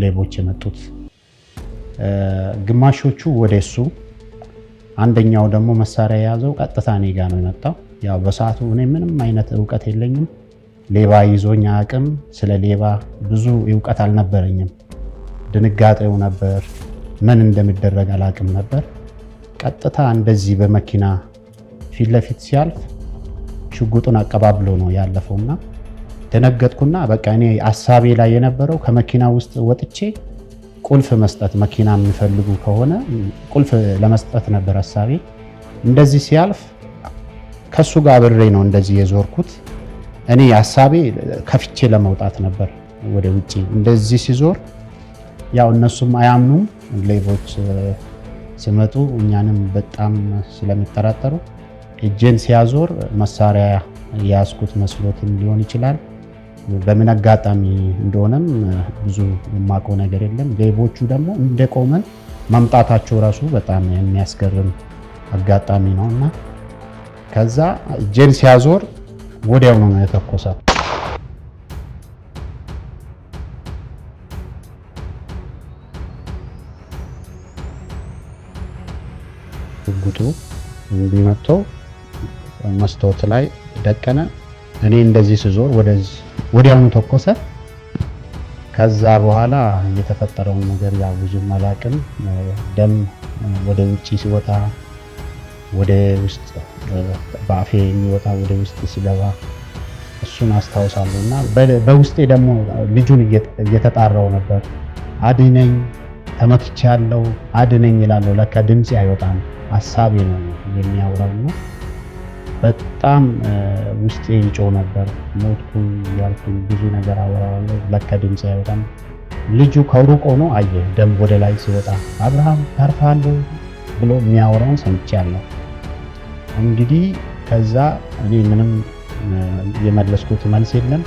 ሌቦች የመጡት። ግማሾቹ ወደሱ፣ አንደኛው ደግሞ መሳሪያ የያዘው ቀጥታ እኔ ጋር ነው የመጣው። ያው በሰዓቱ እኔ ምንም አይነት እውቀት የለኝም። ሌባ ይዞኝ አቅም ስለ ሌባ ብዙ እውቀት አልነበረኝም። ድንጋጤው ነበር፣ ምን እንደሚደረግ አላቅም ነበር። ቀጥታ እንደዚህ በመኪና ፊት ለፊት ሲያልፍ ሽጉጡን አቀባብሎ ነው ያለፈውና ደነገጥኩና በቃ እኔ አሳቤ ላይ የነበረው ከመኪና ውስጥ ወጥቼ ቁልፍ መስጠት፣ መኪና የሚፈልጉ ከሆነ ቁልፍ ለመስጠት ነበር አሳቤ። እንደዚህ ሲያልፍ ከሱ ጋር አብሬ ነው እንደዚህ የዞርኩት። እኔ አሳቤ ከፍቼ ለመውጣት ነበር ወደ ውጪ። እንደዚህ ሲዞር ያው እነሱም አያምኑም። ሌቦች ሲመጡ እኛንም በጣም ስለሚጠራጠሩ እጄን ሲያዞር መሳሪያ ያስኩት መስሎትም ሊሆን ይችላል። በምን አጋጣሚ እንደሆነም ብዙ የማውቀው ነገር የለም። ሌቦቹ ደግሞ እንደቆመን መምጣታቸው ራሱ በጣም የሚያስገርም አጋጣሚ ነውና ከዛ እጄን ሲያዞር ወዲያው ነው የተኮሰው። ሽጉጡ እንዲመጣው መስታወት ላይ ደቀነ። እኔ እንደዚህ ስዞር ወዲያውኑ ተኮሰ። ከዛ በኋላ የተፈጠረውን ነገር ያው ብዙም አላውቅም። ደም ወደ ውጪ ሲወጣ ወደ ውስጥ በአፌ የሚወጣ ወደ ውስጥ ሲገባ እሱን አስታውሳለሁ። እና በውስጤ ደግሞ ልጁን እየተጣራው ነበር። አድነኝ፣ ተመትቻለሁ፣ አድነኝ ይላለሁ። ለካ ድምጽ አይወጣም፣ ሀሳቤ ነው የሚያወራው። በጣም ውስጤ ይጮህ ነበር። ሞትኩኝ ያልኩኝ ብዙ ነገር አወራዋለሁ። ለካ ድምጽ አይወጣም። ልጁ ከሩቅ ሆኖ አየ ደም ወደ ላይ ሲወጣ። አብርሃም ታርፋለህ ብሎ የሚያወራውን ሰምቻለሁ። እንግዲህ ከዛ እኔ ምንም የመለስኩት መልስ የለም።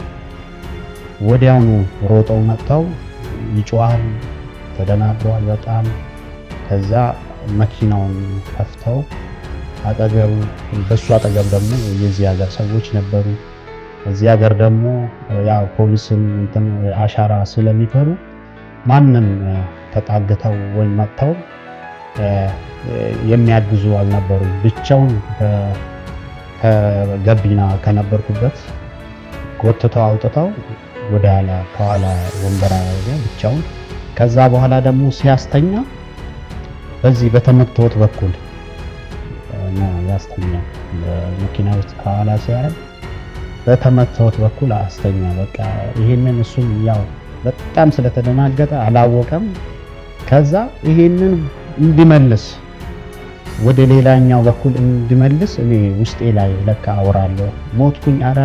ወዲያውኑ ሮጠው መጥተው ይጮሃል፣ ተደናግሯል በጣም። ከዛ መኪናውን ከፍተው አጠገቡ በሱ አጠገብ ደግሞ የዚህ ሀገር ሰዎች ነበሩ። እዚህ ሀገር ደግሞ ያው ፖሊስን አሻራ ስለሚፈሩ ማንም ተጣግተው ወይ መጥተው የሚያግዙ አልነበሩ። ብቻውን ከገቢና ከነበርኩበት ጎትተው አውጥተው ወደ ኋላ ከኋላ ወንበር አደረገ ብቻውን። ከዛ በኋላ ደግሞ ሲያስተኛ በዚህ በተመተውት በኩል ነው ያስተኛ። መኪና ውስጥ ከኋላ ሲያረግ በተመተውት በኩል አስተኛ። በቃ ይሄንን እሱም ያው በጣም ስለተደናገጠ አላወቀም። ከዛ ይሄንን እንዲመልስ ወደ ሌላኛው በኩል እንዲመልስ እኔ ውስጤ ላይ ለካ አወራለሁ። ሞትኩኝ፣ አረ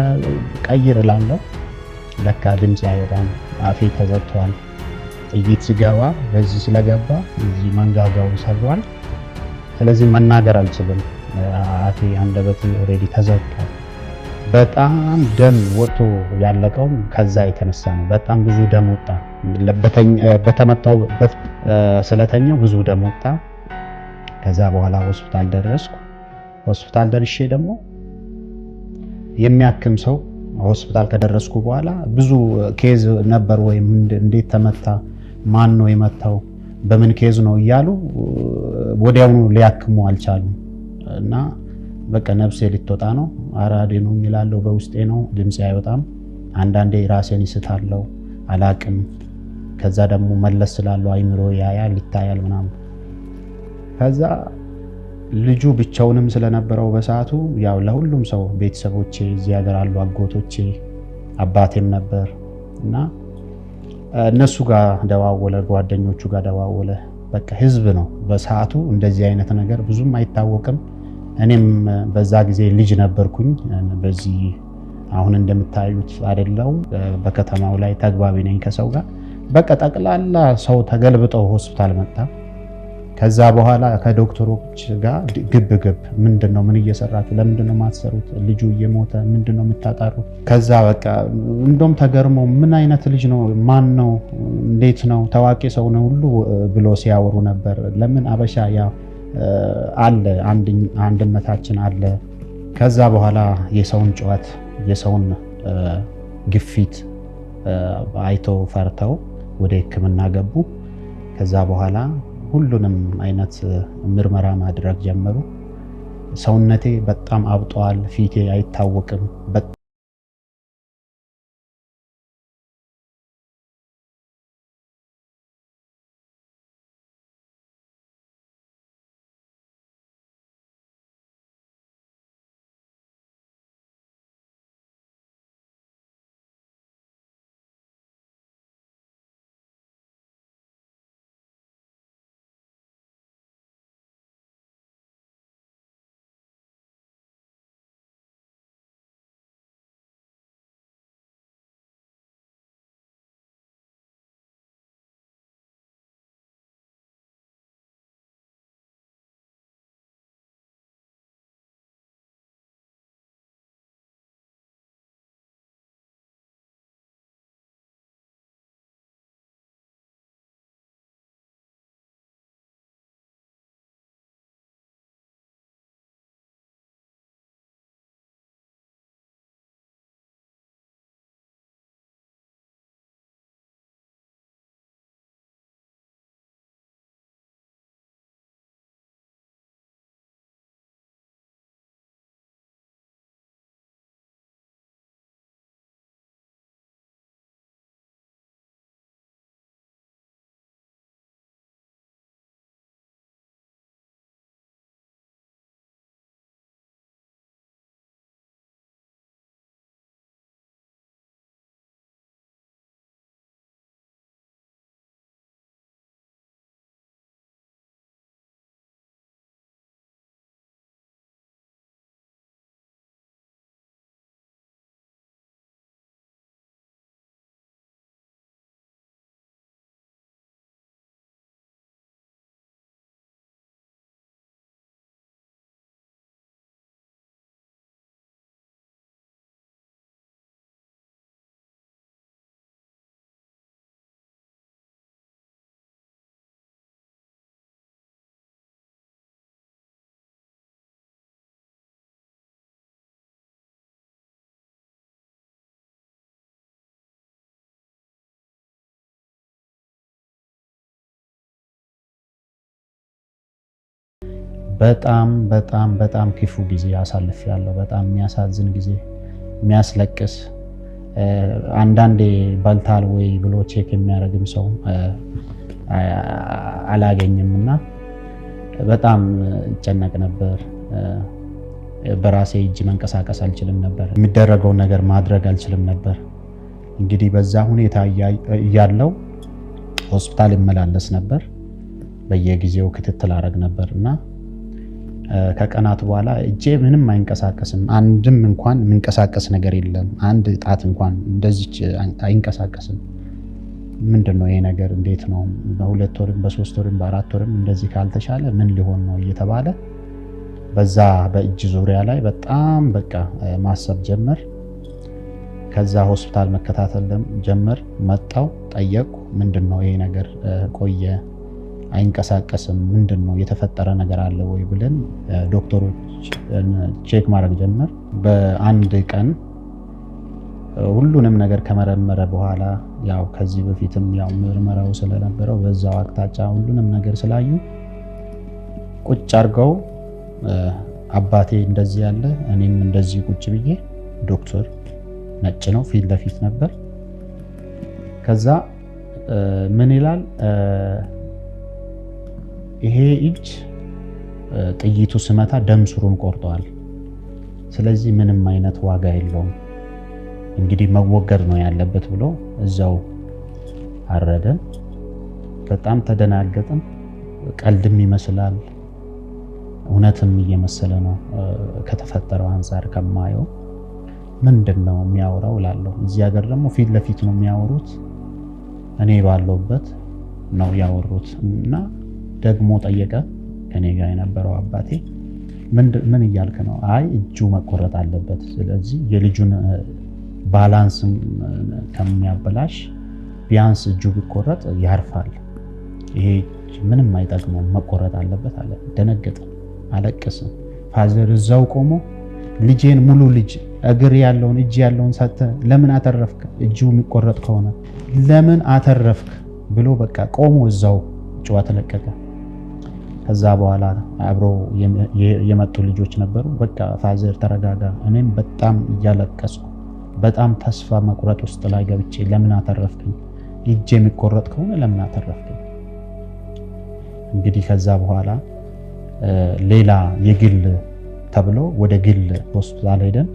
ቀይር እላለሁ። ለካ ድምጽ አይወጣም፣ አፌ ተዘግቷል። ጥይት ሲገባ በዚህ ስለገባ እዚህ መንጋጋው ሰሯል። ስለዚህ መናገር አልችልም። አፌ አንደበቴ ኦሬዲ ተዘግቷል። በጣም ደም ወጥቶ ያለቀው ከዛ የተነሳ ነው። በጣም ብዙ ደም ወጣ። በተመታው ስለተኛው ብዙ ደም ወጣ። ከዛ በኋላ ሆስፒታል ደረስኩ። ሆስፒታል ደርሼ ደግሞ የሚያክም ሰው ሆስፒታል ከደረስኩ በኋላ ብዙ ኬዝ ነበር። ወይ እንዴት ተመታ፣ ማን ነው የመታው፣ በምን ኬዝ ነው እያሉ ወዲያውኑ ሊያክሙ አልቻሉም። እና በቃ ነፍሴ ልትወጣ ነው። አራዴኑ ይላለው በውስጤ ነው፣ ድምጽ አይወጣም። አንዳንዴ ራሴን ይስታለው፣ አላቅም። ከዛ ደግሞ መለስ ስላለው አይምሮ ያያል፣ ይታያል ምናምን። ከዛ ልጁ ብቻውንም ስለነበረው በሰዓቱ ያው ለሁሉም ሰው ቤተሰቦቼ እዚህ ሀገር አሉ፣ አጎቶቼ፣ አባቴም ነበር እና እነሱ ጋር ደዋወለ፣ ጓደኞቹ ጋር ደዋወለ። በቃ ህዝብ ነው በሰዓቱ። እንደዚህ አይነት ነገር ብዙም አይታወቅም። እኔም በዛ ጊዜ ልጅ ነበርኩኝ። በዚህ አሁን እንደምታዩት አይደለም። በከተማው ላይ ተግባቢ ነኝ ከሰው ጋር። በቃ ጠቅላላ ሰው ተገልብጠው ሆስፒታል መጣ። ከዛ በኋላ ከዶክተሮች ጋር ግብ ምንድነው፣ ምን እየሰራችሁ፣ ለምንድነው ማትሰሩት፣ ልጁ እየሞተ ምንድነው የምታጣሩት? ከዛ በቃ እንደውም ተገርመው ምን አይነት ልጅ ነው፣ ማን ነው፣ እንዴት ነው፣ ታዋቂ ሰው ነው ሁሉ ብሎ ሲያወሩ ነበር። ለምን አበሻ ያ አለ አንድነታችን አለ። ከዛ በኋላ የሰውን ጩኸት የሰውን ግፊት አይተው ፈርተው ወደ ሕክምና ገቡ። ከዛ በኋላ ሁሉንም አይነት ምርመራ ማድረግ ጀመሩ። ሰውነቴ በጣም አብጧል፣ ፊቴ አይታወቅም። በጣም በጣም በጣም ክፉ ጊዜ አሳልፌያለሁ። በጣም የሚያሳዝን ጊዜ፣ የሚያስለቅስ። አንዳንዴ በልታል ወይ ብሎ ቼክ የሚያደርግም ሰው አላገኝም እና በጣም እጨነቅ ነበር። በራሴ እጅ መንቀሳቀስ አልችልም ነበር። የሚደረገውን ነገር ማድረግ አልችልም ነበር። እንግዲህ በዛ ሁኔታ እያለው ሆስፒታል እመላለስ ነበር። በየጊዜው ክትትል አደረግ ነበር እና ከቀናት በኋላ እጄ ምንም አይንቀሳቀስም። አንድም እንኳን የሚንቀሳቀስ ነገር የለም። አንድ ጣት እንኳን እንደዚች አይንቀሳቀስም። ምንድን ነው ይሄ ነገር? እንዴት ነው? በ2 ወርም በ3 ወርም በ4 ወርም እንደዚህ ካልተሻለ ምን ሊሆን ነው እየተባለ በዛ በእጅ ዙሪያ ላይ በጣም በቃ ማሰብ ጀመር። ከዛ ሆስፒታል መከታተል ጀመር። መጣው ጠየቁ፣ ምንድን ነው ይሄ ነገር? ቆየ አይንቀሳቀስም፣ ምንድን ነው የተፈጠረ ነገር አለ ወይ ብለን ዶክተሮች ቼክ ማድረግ ጀመር። በአንድ ቀን ሁሉንም ነገር ከመረመረ በኋላ ያው ከዚህ በፊትም ያው ምርመራው ስለነበረው በዛው አቅጣጫ ሁሉንም ነገር ስላዩ ቁጭ አድርገው አባቴ እንደዚህ ያለ እኔም እንደዚህ ቁጭ ብዬ፣ ዶክተር ነጭ ነው ፊት ለፊት ነበር። ከዛ ምን ይላል? ይሄ እጅ ጥይቱ ስመታ ደም ስሩን ቆርጧል። ስለዚህ ምንም አይነት ዋጋ የለውም፣ እንግዲህ መወገድ ነው ያለበት ብሎ እዛው አረደን። በጣም ተደናገጥን። ቀልድም ይመስላል እውነትም እየመሰለ ነው። ከተፈጠረው አንፃር ከማየው ምንድን ነው የሚያወራው እላለሁ። እዚህ ሀገር ደግሞ ፊት ለፊት ነው የሚያወሩት፣ እኔ ባለውበት ነው ያወሩት። እና ደግሞ ጠየቀ ከኔ ጋር የነበረው አባቴ፣ ምን እያልክ ነው? አይ እጁ መቆረጥ አለበት፣ ስለዚህ የልጁን ባላንስ ከሚያበላሽ ቢያንስ እጁ ቢቆረጥ ያርፋል፣ ይሄ ምንም አይጠቅመውም፣ መቆረጥ አለበት አለ። ደነገጠ፣ አለቀሰ። ፋዘር እዛው ቆሞ ልጄን ሙሉ ልጅ እግር ያለውን እጅ ያለውን ሰጥተህ ለምን አተረፍክ? እጁ የሚቆረጥ ከሆነ ለምን አተረፍክ ብሎ በቃ ቆሞ እዛው ጨዋታ ለቀቀ። ከዛ በኋላ አብሮ የመጡ ልጆች ነበሩ። በቃ ፋዘር ተረጋጋ። እኔም በጣም እያለቀስኩ በጣም ተስፋ መቁረጥ ውስጥ ላይ ገብቼ ለምን አተረፍከኝ? እጄ የሚቆረጥ ከሆነ ለምን አተረፍከኝ? እንግዲህ ከዛ በኋላ ሌላ የግል ተብሎ ወደ ግል ሆስፒታል ሄደን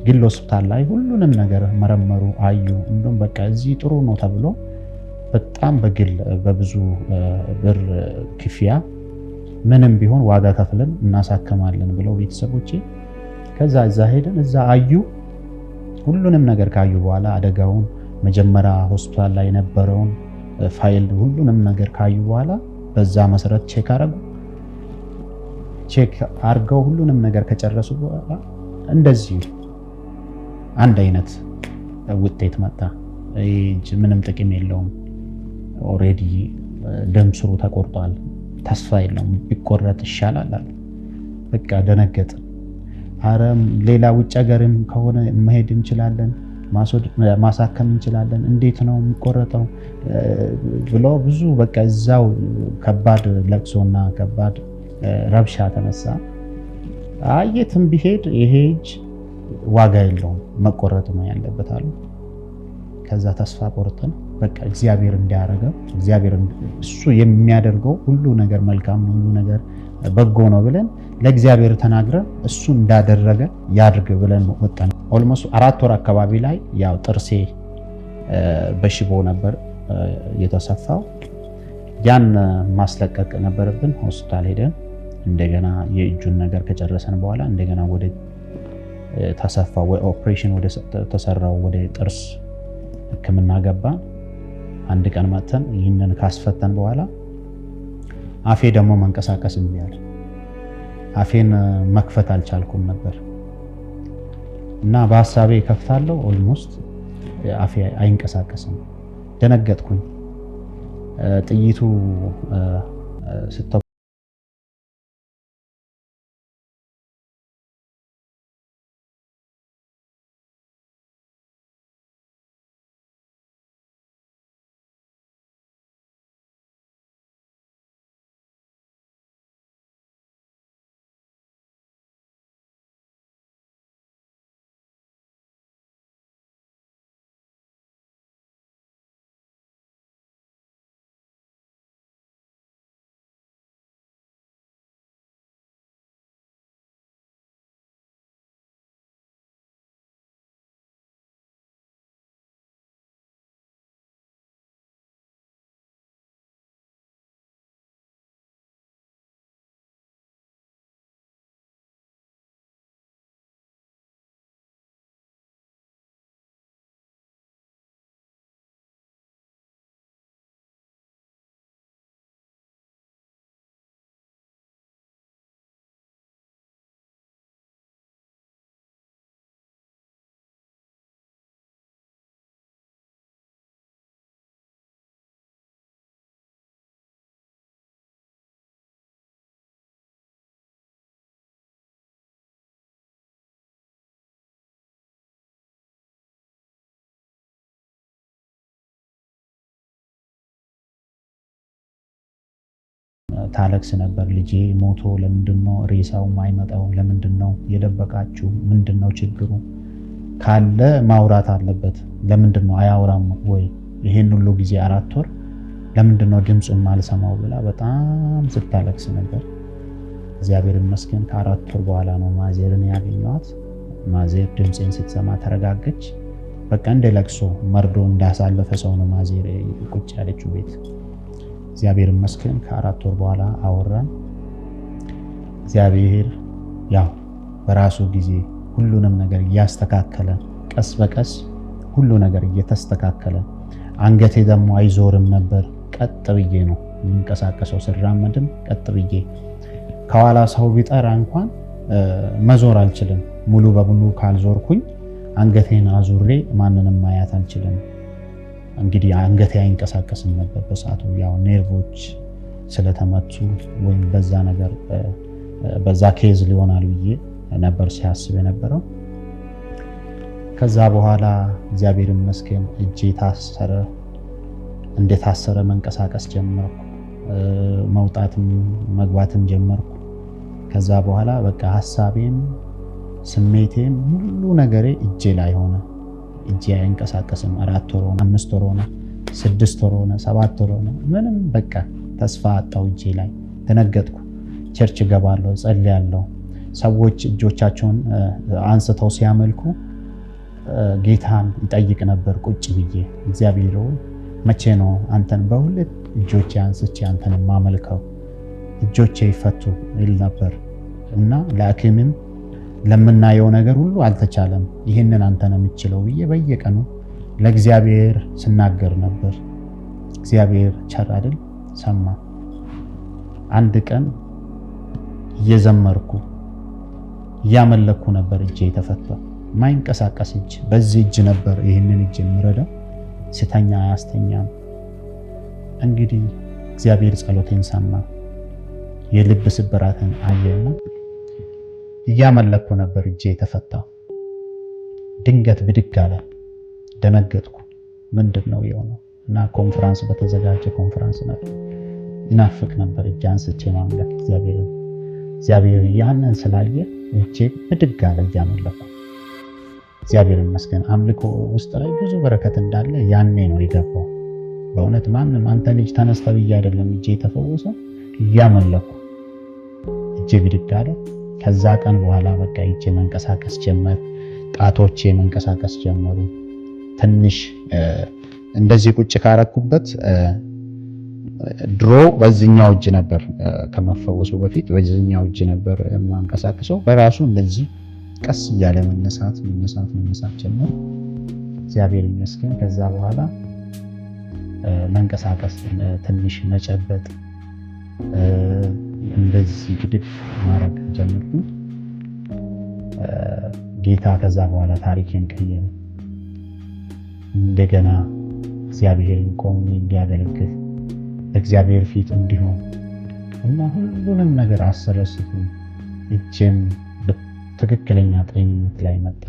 ግል ሆስፒታል ላይ ሁሉንም ነገር መረመሩ፣ አዩ። እንደውም በቃ እዚህ ጥሩ ነው ተብሎ በጣም በግል በብዙ ብር ክፍያ ምንም ቢሆን ዋጋ ከፍለን እናሳከማለን ብለው ቤተሰቦቼ ከዛ እዛ ሄደን እዛ አዩ። ሁሉንም ነገር ካዩ በኋላ አደጋውን መጀመሪያ ሆስፒታል ላይ የነበረውን ፋይል ሁሉንም ነገር ካዩ በኋላ በዛ መሰረት ቼክ አረጉ። ቼክ አርገው ሁሉንም ነገር ከጨረሱ በኋላ እንደዚህ አንድ አይነት ውጤት መጣ። ምንም ጥቅም የለውም፣ ኦልሬዲ ደም ስሩ ተቆርጧል፣ ተስፋ የለውም፣ ቢቆረጥ ይሻላል አሉ። በቃ ደነገጥን። አረም ሌላ ውጭ ሀገርም ከሆነ መሄድ እንችላለን፣ ማሳከም እንችላለን፣ እንዴት ነው የሚቆረጠው ብሎ ብዙ በቃ እዛው ከባድ ለቅሶና ከባድ ረብሻ ተነሳ። የትም ቢሄድ ይሄ እጅ ዋጋ የለውም መቆረጥ ነው ያለበት አሉ። ከዛ ተስፋ ቆርጠን በቃ እግዚአብሔር እንዲያደርገው እግዚአብሔር እሱ የሚያደርገው ሁሉ ነገር መልካም ነው፣ ሁሉ ነገር በጎ ነው ብለን ለእግዚአብሔር ተናግረን እሱ እንዳደረገ ያድርግ ብለን ወጣን። ኦልሞስት 4 ወር አካባቢ ላይ ያው ጥርሴ በሽቦ ነበር የተሰፋው። ያን ማስለቀቅ ነበረብን። ሆስፒታል ሄደን እንደገና የእጁን ነገር ከጨረሰን በኋላ እንደገና ወደ ተሰፋው ኦፕሬሽን ወደ ተሰራው ወደ ጥርስ ሕክምና ገባን። አንድ ቀን መጥተን ይህንን ካስፈተን በኋላ አፌ ደግሞ መንቀሳቀስ እምቢ አለ። አፌን መክፈት አልቻልኩም ነበር እና በሀሳቤ ከፍታለሁ። ኦልሞስት አፌ አይንቀሳቀስም። ደነገጥኩኝ። ጥይቱ ታለቅስ ነበር። ልጄ ሞቶ ለምንድነው ሬሳው ማይመጣው? ለምንድነው የደበቃችሁ? ምንድነው ችግሩ? ካለ ማውራት አለበት። ለምንድነው አያወራም ወይ? ይሄን ሁሉ ጊዜ 4 ወር ለምንድነው ድምጹን ማልሰማው ብላ በጣም ስታለቅስ ነበር። እግዚአብሔር ይመስገን ከ4 ወር በኋላ ነው ማዜርን ያገኘኋት። ማዜር ድምፄን ስትሰማ ተረጋገች። በቃ እንደ ለቅሶ መርዶ እንዳሳለፈ ሰው ነው ማዜር ቁጭ ያለችው ቤት። እግዚአብሔር ይመስገን ከ4 ወር በኋላ አወራን። እግዚአብሔር ያው በራሱ ጊዜ ሁሉንም ነገር እያስተካከለ ቀስ በቀስ ሁሉ ነገር እየተስተካከለ፣ አንገቴ ደግሞ አይዞርም ነበር። ቀጥ ብዬ ነው የምንቀሳቀሰው። ስራመድም ቀጥ ብዬ፣ ከኋላ ሰው ቢጠራ እንኳን መዞር አልችልም። ሙሉ በሙሉ ካልዞርኩኝ አንገቴን አዙሬ ማንንም ማየት አልችልም። እንግዲህ አንገቴ አይንቀሳቀስም ነበር በሰዓቱ። ያው ኔርቮች ስለተመቱ ወይም በዛ ነገር በዛ ኬዝ ሊሆናል ብዬ ነበር ሲያስብ የነበረው። ከዛ በኋላ እግዚአብሔር ይመስገን እጄ ታሰረ። እንደታሰረ መንቀሳቀስ ጀመርኩ። መውጣትም መግባትም ጀመርኩ። ከዛ በኋላ በቃ ሐሳቤም ስሜቴም ሁሉ ነገሬ እጄ ላይ ሆነ። እጄ አይንቀሳቀስም። 4 ወር ሆነ፣ 5 ወር ሆነ፣ 6 ወር ሆነ፣ 7 ወር ሆነ። ምንም በቃ ተስፋ አጣው እጄ ላይ። ደነገጥኩ። ቸርች ገባለሁ፣ ጸልያለሁ። ሰዎች እጆቻቸውን አንስተው ሲያመልኩ ጌታን ይጠይቅ ነበር ቁጭ ብዬ። እግዚአብሔር ሆይ መቼ ነው አንተን በሁለት እጆቼ አንስቼ አንተን ማመልከው? እጆቼ ይፈቱ ይል ነበር እና ለሐኪምም ለምናየው ነገር ሁሉ አልተቻለም። ይህንን አንተ ነው የምችለው ብዬ በየቀኑ ለእግዚአብሔር ስናገር ነበር። እግዚአብሔር ቸር አይደል? ሰማ። አንድ ቀን እየዘመርኩ እያመለኩ ነበር እጄ የተፈታ። ማይንቀሳቀስ እጅ፣ በዚህ እጅ ነበር ይህንን እጅ የምረዳው። ስተኛ አያስተኛም። እንግዲህ እግዚአብሔር ጸሎቴን ሰማ። የልብ ስብራትን አየና እያመለኩ ነበር እጄ የተፈታው። ድንገት ብድግ አለ። ደነገጥኩ። ምንድነው የሆነው? እና ኮንፈረንስ በተዘጋጀ ኮንፈረንስ ነበር። ይናፍቅ ነበር እጄ አንስቼ ማምለክ እግዚአብሔር ያንን ስላየ እጄ ብድግ አለ እያመለኩ። እግዚአብሔር ይመስገን። አምልኮ ውስጥ ላይ ብዙ በረከት እንዳለ ያኔ ነው የገባው። በእውነት ማንም አንተ ልጅ ተነስተ ብዬ አይደለም እጄ የተፈወሰ፣ እያመለኩ እጄ ብድግ አለ። ከዛ ቀን በኋላ በቃ እጄ መንቀሳቀስ ጀመር። ጣቶቼ መንቀሳቀስ ጀመሩ። ትንሽ እንደዚህ ቁጭ ካረኩበት ድሮ በዚህኛው እጅ ነበር ከመፈወሱ በፊት በዚህኛው እጅ ነበር የማንቀሳቀሰው። በራሱ እንደዚህ ቀስ እያለ መነሳት ጀመር። እግዚአብሔር ይመስገን። ከዛ በኋላ መንቀሳቀስ፣ ትንሽ መጨበጥ፣ እንደዚህ ግድፍ ማድረግ ጀመርኩ። ጌታ ከዛ በኋላ ታሪኬን ቀየረ። እንደገና እግዚአብሔርን ቆሜ እንዲያገለግል እግዚአብሔር ፊት እንዲሆን እና ሁሉንም ነገር አሰረስኩ። እጄም ትክክለኛ ጤንነት ላይ መጣ።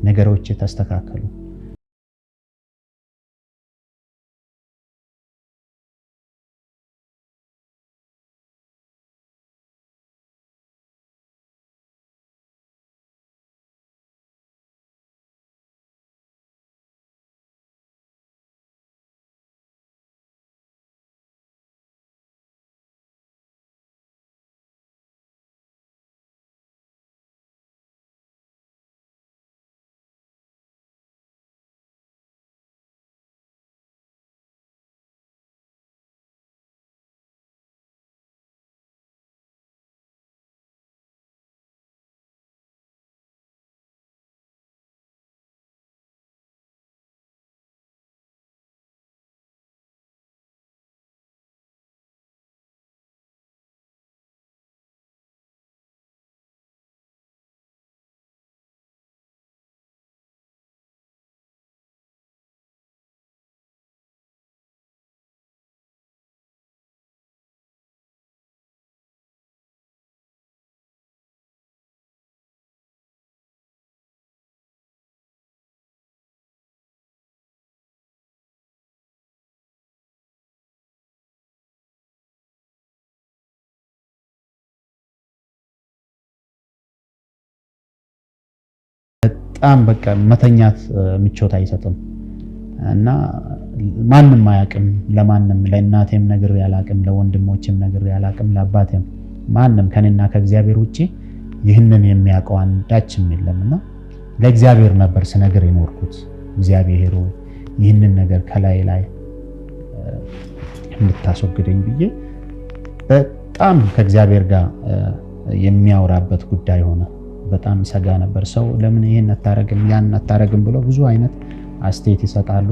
ነገሮች ተስተካከሉ። በጣም በቃ መተኛት ምቾት አይሰጥም እና ማንም አያውቅም። ለማንም ለእናቴም ነገር ያላቅም፣ ለወንድሞችም ነገር ያላቅም፣ ለአባቴም ማንም ከኔና ከእግዚአብሔር ውጪ ይህንን የሚያውቀው አንዳችም የለምና ለእግዚአብሔር ነበር ስነግር የኖርኩት። እግዚአብሔር ሆይ ይህንን ነገር ከላይ ላይ እንድታስወግደኝ ብዬ በጣም ከእግዚአብሔር ጋር የሚያወራበት ጉዳይ ሆነ። በጣም ሰጋ ነበር። ሰው ለምን ይሄን አታረግም ያን አታረግም ብሎ ብዙ አይነት አስተያየት ይሰጣሉ።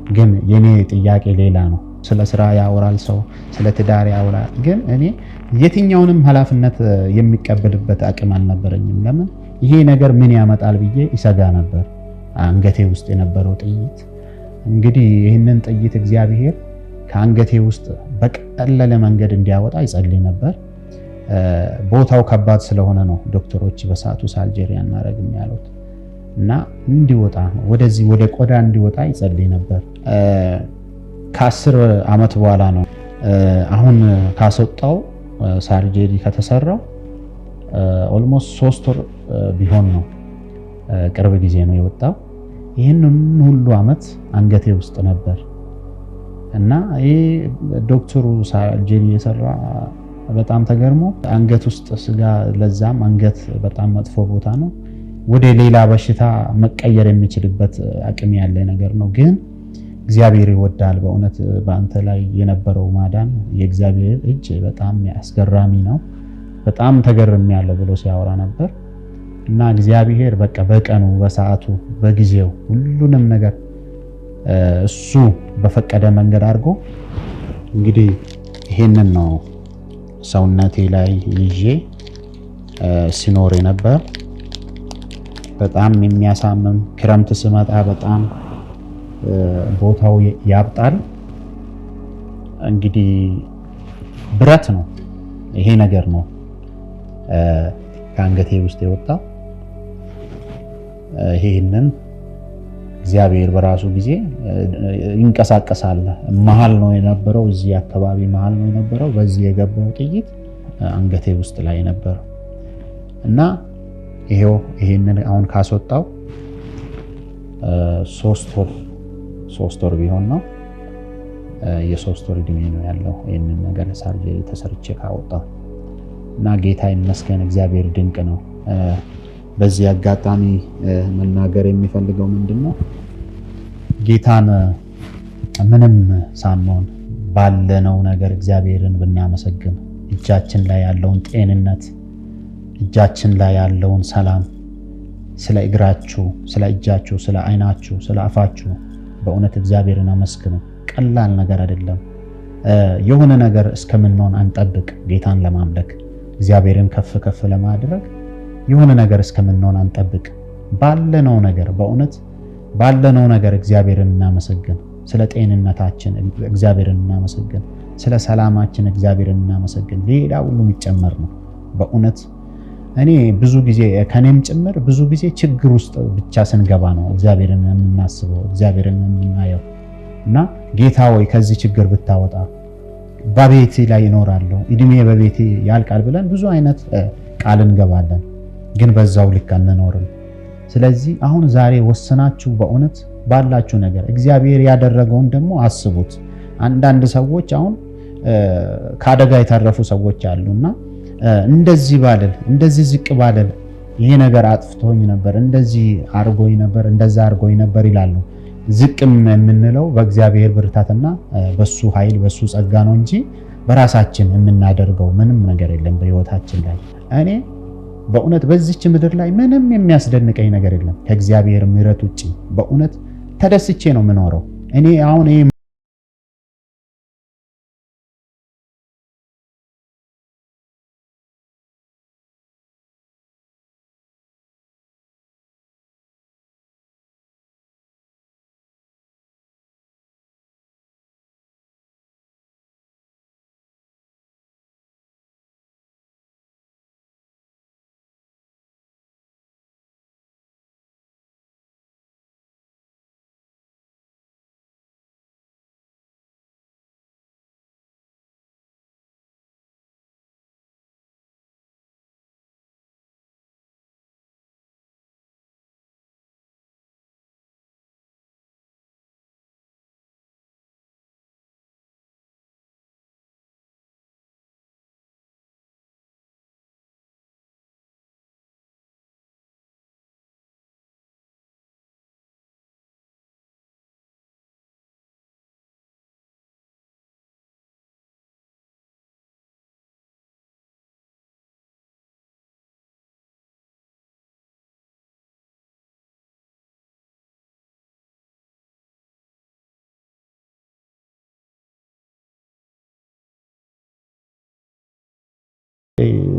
ግን የኔ ጥያቄ ሌላ ነው። ስለ ስራ ያወራል ሰው፣ ስለ ትዳር ያወራል። ግን እኔ የትኛውንም ኃላፊነት የሚቀበልበት አቅም አልነበረኝም። ለምን ይሄ ነገር ምን ያመጣል ብዬ ይሰጋ ነበር። አንገቴ ውስጥ የነበረው ጥይት እንግዲህ ይህንን ጥይት እግዚአብሔር ከአንገቴ ውስጥ በቀለለ መንገድ እንዲያወጣ ይጸልይ ነበር። ቦታው ከባድ ስለሆነ ነው ዶክተሮች በሰዓቱ ሳርጀሪ አናረግም ያሉት እና እንዲወጣ ወደዚህ ወደ ቆዳ እንዲወጣ ይጸልይ ነበር። ከ10 ዓመት በኋላ ነው አሁን ካስወጣው ሳርጀሪ ከተሰራው ኦልሞስት 3 ወር ቢሆን ነው። ቅርብ ጊዜ ነው የወጣው። ይህንን ሁሉ ዓመት አንገቴ ውስጥ ነበር እና ይሄ ዶክተሩ ሳርጀሪ የሰራ በጣም ተገርሞ አንገት ውስጥ ስጋ፣ ለዛም አንገት በጣም መጥፎ ቦታ ነው፣ ወደ ሌላ በሽታ መቀየር የሚችልበት አቅም ያለ ነገር ነው። ግን እግዚአብሔር ይወዳል። በእውነት በአንተ ላይ የነበረው ማዳን የእግዚአብሔር እጅ በጣም አስገራሚ ነው። በጣም ተገርሜያለሁ ብሎ ሲያወራ ነበር እና እግዚአብሔር በቃ በቀኑ በሰዓቱ በጊዜው ሁሉንም ነገር እሱ በፈቀደ መንገድ አድርጎ እንግዲህ ይሄንን ነው ሰውነቴ ላይ ይዤ ሲኖር ነበር። በጣም የሚያሳምም ክረምት ስመጣ በጣም ቦታው ያብጣል። እንግዲህ ብረት ነው ይሄ ነገር ነው ከአንገቴ ውስጥ የወጣው። ይሄንን እግዚአብሔር በራሱ ጊዜ ይንቀሳቀሳል። መሀል ነው የነበረው፣ እዚህ አካባቢ መሀል ነው የነበረው። በዚህ የገባው ጥይት አንገቴ ውስጥ ላይ ነበር እና ይሄንን አሁን ካስወጣው 3 ወር ቢሆን ነው። የ3 ወር እድሜ ነው ያለው ይሄንን ነገር ሳርጀሪ ተሰርቼ ካወጣው እና ጌታ ይመስገን፣ እግዚአብሔር ድንቅ ነው። በዚህ አጋጣሚ መናገር የሚፈልገው ምንድነው ጌታን ምንም ሳንሆን ባለነው ነገር እግዚአብሔርን ብናመሰግን፣ እጃችን ላይ ያለውን ጤንነት፣ እጃችን ላይ ያለውን ሰላም፣ ስለ እግራችሁ፣ ስለ እጃችሁ፣ ስለ አይናችሁ፣ ስለ አፋችሁ በእውነት እግዚአብሔርን አመስግኑ። ቀላል ነገር አይደለም። የሆነ ነገር እስከምንሆን አንጠብቅ። ጌታን ለማምለክ እግዚአብሔርን ከፍ ከፍ ለማድረግ የሆነ ነገር እስከምንሆን አንጠብቅ። ባለነው ነገር በእውነት ባለነው ነገር እግዚአብሔርን እናመሰግን። ስለ ጤንነታችን እግዚአብሔርን እናመሰግን። ስለ ሰላማችን እግዚአብሔርን እናመሰግን። ሌላ ሁሉ የሚጨመር ነው። በእውነት እኔ ብዙ ጊዜ ከኔም ጭምር ብዙ ጊዜ ችግር ውስጥ ብቻ ስንገባ ነው እግዚአብሔርን የምናስበው፣ እግዚአብሔርን የምናየው እና ጌታ ወይ ከዚህ ችግር ብታወጣ በቤቴ ላይ እኖራለሁ፣ እድሜ በቤቴ ያልቃል ብለን ብዙ አይነት ቃል እንገባለን። ግን በዛው ልክ አንኖርም። ስለዚህ አሁን ዛሬ ወስናችሁ በእውነት ባላችሁ ነገር እግዚአብሔር ያደረገውን ደግሞ አስቡት። አንዳንድ ሰዎች አሁን ከአደጋ የተረፉ ሰዎች አሉና እንደዚህ ባልል፣ እንደዚህ ዝቅ ባልል፣ ይሄ ነገር አጥፍቶኝ ነበር፣ እንደዚህ አርጎኝ ነበር፣ እንደዛ አርጎኝ ነበር ይላሉ። ዝቅም የምንለው በእግዚአብሔር ብርታትና በሱ ኃይል በሱ ጸጋ ነው እንጂ በራሳችን የምናደርገው ምንም ነገር የለም በህይወታችን ላይ። እኔ በእውነት በዚች ምድር ላይ ምንም የሚያስደንቀኝ ነገር የለም ከእግዚአብሔር ምሕረት ውጪ። በእውነት ተደስቼ ነው የምኖረው። እኔ አሁን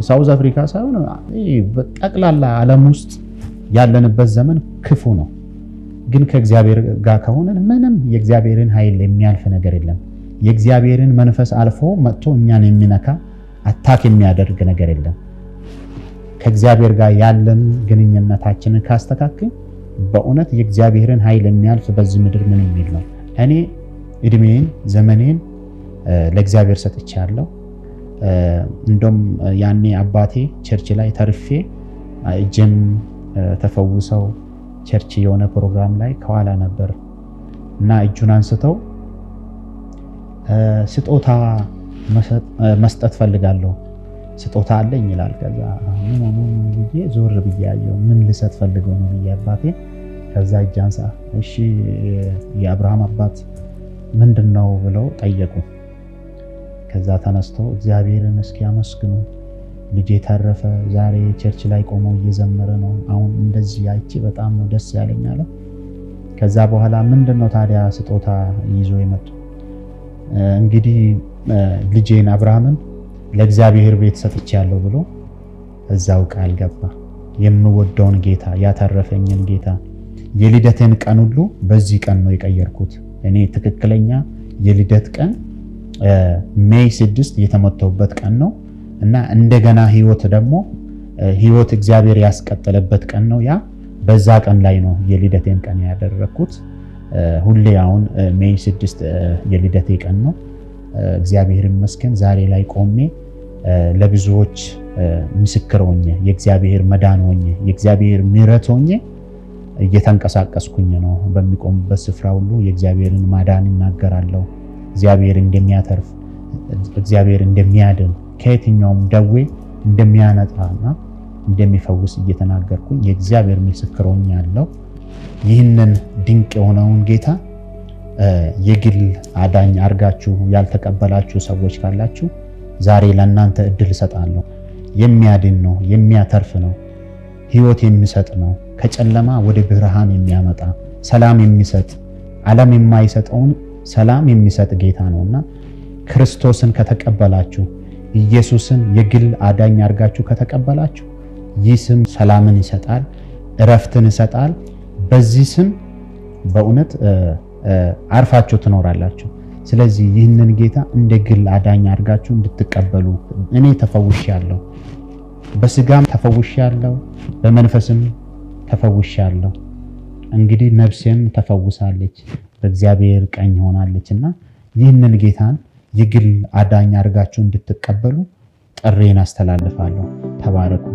ሳውዝ አፍሪካ ሳይሆን ጠቅላላ ዓለም ውስጥ ያለንበት ዘመን ክፉ ነው። ግን ከእግዚአብሔር ጋር ከሆነን ምንም የእግዚአብሔርን ኃይል የሚያልፍ ነገር የለም። የእግዚአብሔርን መንፈስ አልፎ መጥቶ እኛን የሚነካ አታክ የሚያደርግ ነገር የለም። ከእግዚአብሔር ጋር ያለን ግንኙነታችንን ካስተካከል በእውነት የእግዚአብሔርን ኃይል የሚያልፍ በዚህ ምድር ምን የሚል ነው? እኔ እድሜን ዘመኔን ለእግዚአብሔር ሰጥቻለሁ። እንደም ያኔ አባቴ ቸርች ላይ ተርፌ እጄም ተፈውሰው ቸርች የሆነ ፕሮግራም ላይ ከኋላ ነበር እና እጁን አንስተው ስጦታ መስጠት ፈልጋለሁ፣ ስጦታ አለኝ ይላል። ከዛ ምን ብዬ ዞር ብዬ አየሁ። ምን ልሰጥ ፈልገው ነው ብዬ አባቴ። ከዛ እጅ አንሳ፣ እሺ የአብርሃም አባት ምንድነው ብለው ጠየቁ። ከዛ ተነስተው እግዚአብሔርን እስኪ አመስግኑ፣ ልጄ ተረፈ ዛሬ ቸርች ላይ ቆሞ እየዘመረ ነው፣ አሁን እንደዚህ አይቼ በጣም ነው ደስ ያለኝ አለ። ከዛ በኋላ ምንድነው ታዲያ ስጦታ ይዞ የመጡ? እንግዲህ ልጄን አብርሃምን ለእግዚአብሔር ቤት ሰጥቻለሁ ብሎ እዛው ቃል ገባ። የምወደውን ጌታ ያተረፈኝን ጌታ የልደቴን ቀን ሁሉ በዚህ ቀን ነው የቀየርኩት። እኔ ትክክለኛ የልደት ቀን ሜይ 6 የተመተውበት ቀን ነው እና እንደገና ህይወት እግዚአብሔር ያስቀጠለበት ቀን ነው። ያ በዛ ቀን ላይ ነው የልደቴን ቀን ያደረኩት። ሁሌ አሁን ሜይ 6 የልደቴ ቀን ነው። እግዚአብሔር ይመስገን ዛሬ ላይ ቆሜ ለብዙዎች ምስክር ሆኜ የእግዚአብሔር መዳን ሆኜ የእግዚአብሔር ምሕረት ሆኜ እየተንቀሳቀስኩኝ ነው። በሚቆምበት ስፍራ ሁሉ የእግዚአብሔርን ማዳን እናገራለሁ። እግዚአብሔር እንደሚያተርፍ፣ እግዚአብሔር እንደሚያድን፣ ከየትኛውም ደዌ እንደሚያነጻና እንደሚፈውስ እየተናገርኩኝ የእግዚአብሔር ምስክር ሆኛለሁ። ይህንን ድንቅ የሆነውን ጌታ የግል አዳኝ አርጋችሁ ያልተቀበላችሁ ሰዎች ካላችሁ ዛሬ ለእናንተ እድል እሰጣለሁ። የሚያድን ነው፣ የሚያተርፍ ነው፣ ህይወት የሚሰጥ ነው፣ ከጨለማ ወደ ብርሃን የሚያመጣ ሰላም የሚሰጥ ዓለም የማይሰጠውን ሰላም የሚሰጥ ጌታ ነውና ክርስቶስን ከተቀበላችሁ ኢየሱስን የግል አዳኝ አርጋችሁ ከተቀበላችሁ ይህ ስም ሰላምን ይሰጣል፣ እረፍትን ይሰጣል። በዚህ ስም በእውነት አርፋችሁ ትኖራላችሁ። ስለዚህ ይህንን ጌታ እንደ ግል አዳኝ አድርጋችሁ እንድትቀበሉ እኔ ተፈውሻለሁ። በስጋም ተፈውሻለሁ፣ በመንፈስም ተፈውሻለሁ። እንግዲህ ነፍሴም ተፈውሳለች፣ በእግዚአብሔር ቀኝ ሆናለችና ይህንን ጌታን የግል አዳኝ አድርጋችሁ እንድትቀበሉ ጥሬን አስተላልፋለሁ። ተባረኩ።